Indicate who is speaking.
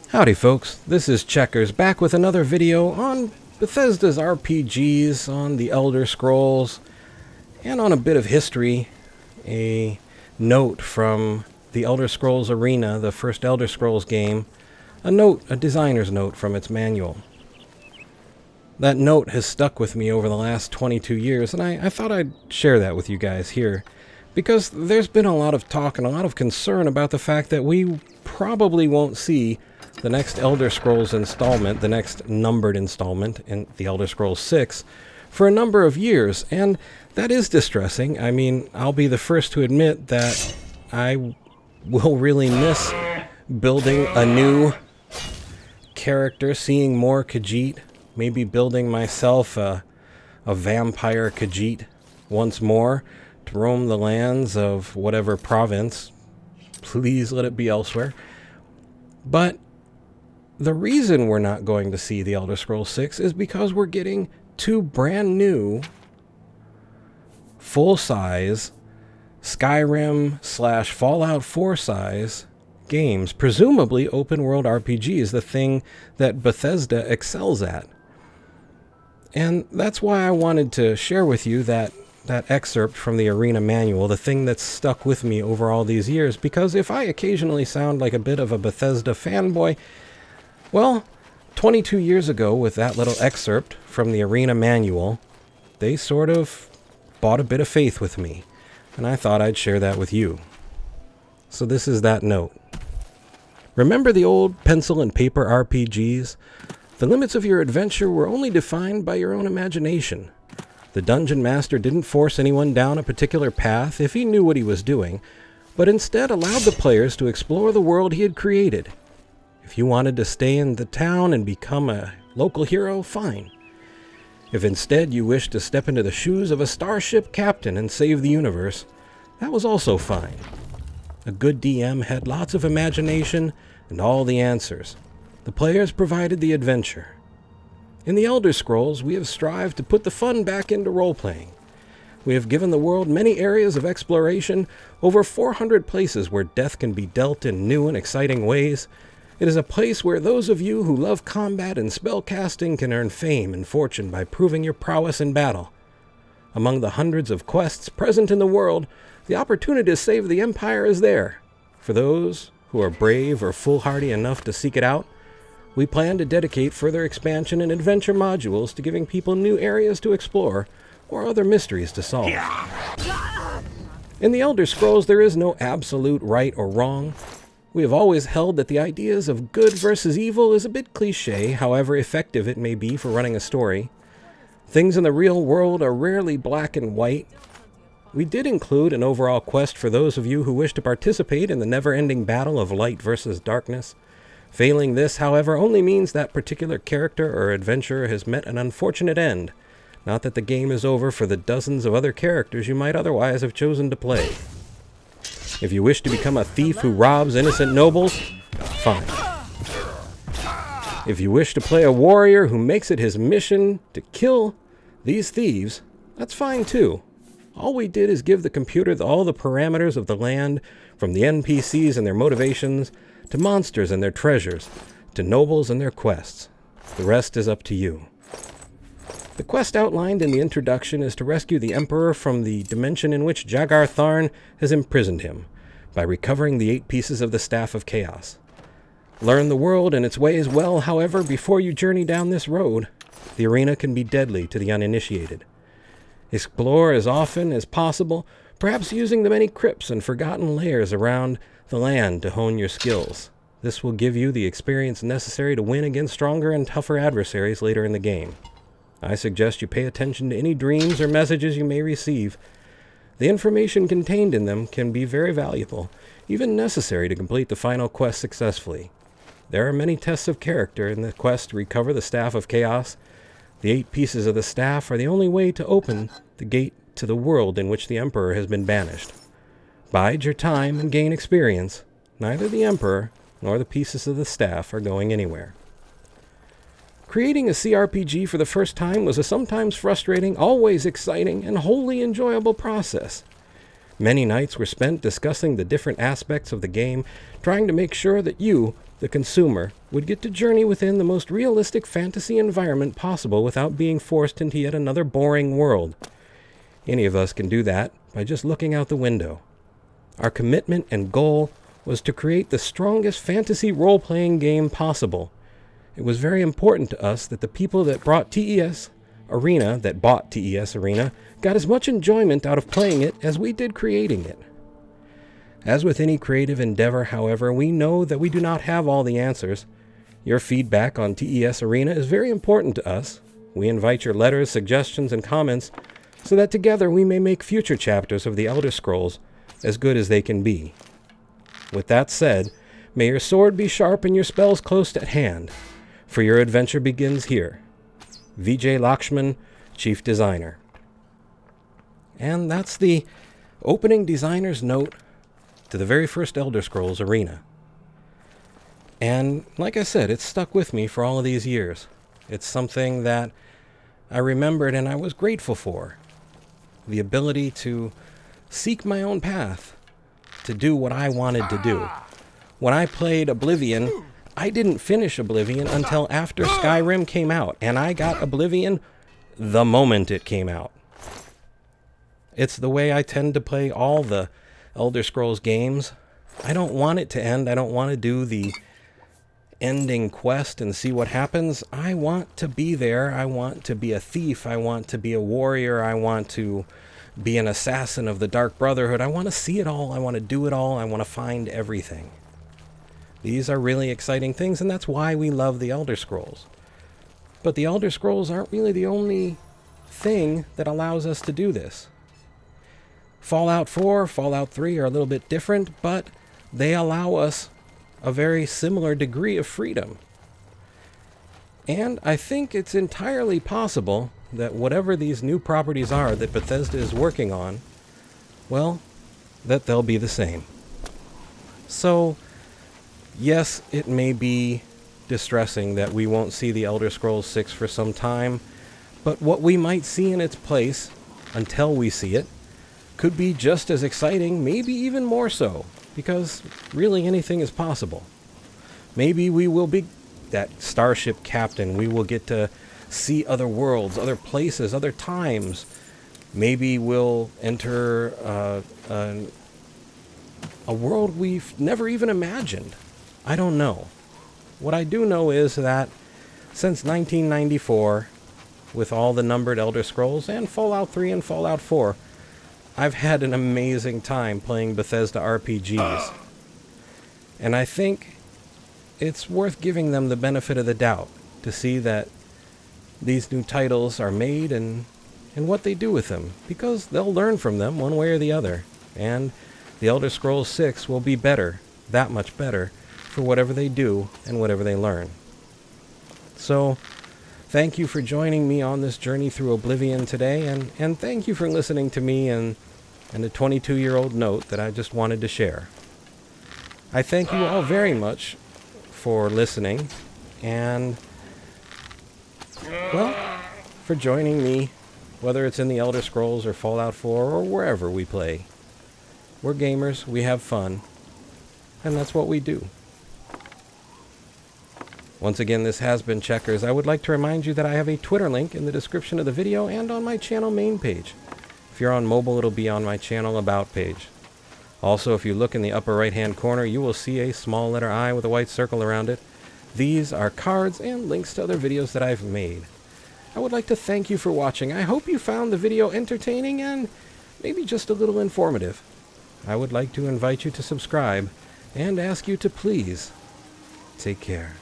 Speaker 1: Howdy folks, this is Checkers back with another video on Bethesda's RPGs, on the Elder Scrolls, and on a bit of history. A note from the Elder Scrolls Arena, the first Elder Scrolls game. A designer's note from its manual. That note has stuck with me over the last 22 years, and I thought I'd share that with you guys here. Because there's been a lot of talk and a lot of concern about the fact that we probably won't see the next Elder Scrolls installment, the next numbered installment in the Elder Scrolls VI, for a number of years, and that is distressing. I mean, I'll be the first to admit that I will really miss building a new character, seeing more Khajiit, maybe building myself a vampire Khajiit once more to roam the lands of whatever province. Please let it be elsewhere. But the reason we're not going to see the Elder Scrolls VI is because we're getting two brand new full-size Skyrim / Fallout 4 size games, presumably open-world RPGs, the thing that Bethesda excels at. And that's why I wanted to share with you that excerpt from the Arena manual, the thing that's stuck with me over all these years, because if I occasionally sound like a bit of a Bethesda fanboy, well, 22 years ago with that little excerpt from the Arena manual, they sort of bought a bit of faith with me, and I thought I'd share that with you. So this is that note. Remember the old pencil and paper RPGs? The limits of your adventure were only defined by your own imagination. The dungeon master didn't force anyone down a particular path if he knew what he was doing, but instead allowed the players to explore the world he had created. If you wanted to stay in the town and become a local hero, fine. If instead you wished to step into the shoes of a starship captain and save the universe, that was also fine. A good DM had lots of imagination and all the answers. The players provided the adventure. In the Elder Scrolls, we have strived to put the fun back into role-playing. We have given the world many areas of exploration, over 400 places where death can be dealt in new and exciting ways. It is a place where those of you who love combat and spellcasting can earn fame and fortune by proving your prowess in battle. Among the hundreds of quests present in the world, the opportunity to save the Empire is there. For those who are brave or foolhardy enough to seek it out, we plan to dedicate further expansion and adventure modules to giving people new areas to explore or other mysteries to solve. In the Elder Scrolls, there is no absolute right or wrong. We have always held that the ideas of good versus evil is a bit cliché, however effective it may be for running a story. Things in the real world are rarely black and white. We did include an overall quest for those of you who wish to participate in the never-ending battle of light versus darkness. Failing this, however, only means that particular character or adventurer has met an unfortunate end, not that the game is over for the dozens of other characters you might otherwise have chosen to play. If you wish to become a thief who robs innocent nobles, fine. If you wish to play a warrior who makes it his mission to kill these thieves, that's fine too. All we did is give the computer all the parameters of the land, from the NPCs and their motivations, to monsters and their treasures, to nobles and their quests. The rest is up to you. The quest outlined in the introduction is to rescue the Emperor from the dimension in which Jagar Tharn has imprisoned him, by recovering the 8 pieces of the Staff of Chaos. Learn the world and its ways well, however, before you journey down this road. The arena can be deadly to the uninitiated. Explore as often as possible, perhaps using the many crypts and forgotten layers around the land to hone your skills. This will give you the experience necessary to win against stronger and tougher adversaries later in the game. I suggest you pay attention to any dreams or messages you may receive. The information contained in them can be very valuable, even necessary to complete the final quest successfully. There are many tests of character in the quest to recover the Staff of Chaos. The 8 pieces of the staff are the only way to open the gate to the world in which the Emperor has been banished. Bide your time and gain experience. Neither the Emperor nor the pieces of the staff are going anywhere. Creating a CRPG for the first time was a sometimes frustrating, always exciting, and wholly enjoyable process. Many nights were spent discussing the different aspects of the game, trying to make sure that you, the consumer, would get to journey within the most realistic fantasy environment possible without being forced into yet another boring world. Any of us can do that by just looking out the window. Our commitment and goal was to create the strongest fantasy role-playing game possible. It was very important to us that the people that bought TES Arena, got as much enjoyment out of playing it as we did creating it. As with any creative endeavor, however, we know that we do not have all the answers. Your feedback on TES Arena is very important to us. We invite your letters, suggestions, and comments so that together we may make future chapters of the Elder Scrolls as good as they can be. With that said, may your sword be sharp and your spells close at hand, for your adventure begins here. Vijay Lakshman, Chief Designer. And that's the opening designer's note to the very first Elder Scrolls Arena. And like I said, it's stuck with me for all of these years. It's something that I remembered and I was grateful for. The ability to seek my own path, to do what I wanted to do. When I played Oblivion, I didn't finish Oblivion until after Skyrim came out, and I got Oblivion the moment it came out. It's the way I tend to play all the Elder Scrolls games. I don't want it to end. I don't want to do the ending quest and see what happens. I want to be there. I want to be a thief. I want to be a warrior. I want to be an assassin of the Dark Brotherhood. I want to see it all. I want to do it all. I want to find everything. These are really exciting things, and that's why we love the Elder Scrolls. But the Elder Scrolls aren't really the only thing that allows us to do this. Fallout 4, Fallout 3 are a little bit different, but they allow us a very similar degree of freedom. And I think it's entirely possible that whatever these new properties are that Bethesda is working on, well, that they'll be the same. So, yes, it may be distressing that we won't see the Elder Scrolls VI for some time, but what we might see in its place, until we see it, could be just as exciting, maybe even more so, because really anything is possible. Maybe we will be that starship captain. We will get to see other worlds, other places, other times. Maybe we'll enter a world we've never even imagined. I don't know. What I do know is that since 1994, with all the numbered Elder Scrolls and Fallout 3 and Fallout 4, I've had an amazing time playing Bethesda RPGs. And I think it's worth giving them the benefit of the doubt to see that these new titles are made and what they do with them, because they'll learn from them one way or the other. And the Elder Scrolls 6 will be better, that much better, for whatever they do and whatever they learn. So, thank you for joining me on this journey through Oblivion today, and thank you for listening to me and a 22-year-old note that I just wanted to share. I thank you all very much for listening, and, well, for joining me, whether it's in the Elder Scrolls or Fallout 4 or wherever we play. We're gamers, we have fun, and that's what we do. Once again, this has been Checkers. I would like to remind you that I have a Twitter link in the description of the video and on my channel main page. If you're on mobile, it'll be on my channel About page. Also, if you look in the upper right-hand corner, you will see a small letter I with a white circle around it. These are cards and links to other videos that I've made. I would like to thank you for watching. I hope you found the video entertaining and maybe just a little informative. I would like to invite you to subscribe and ask you to please take care.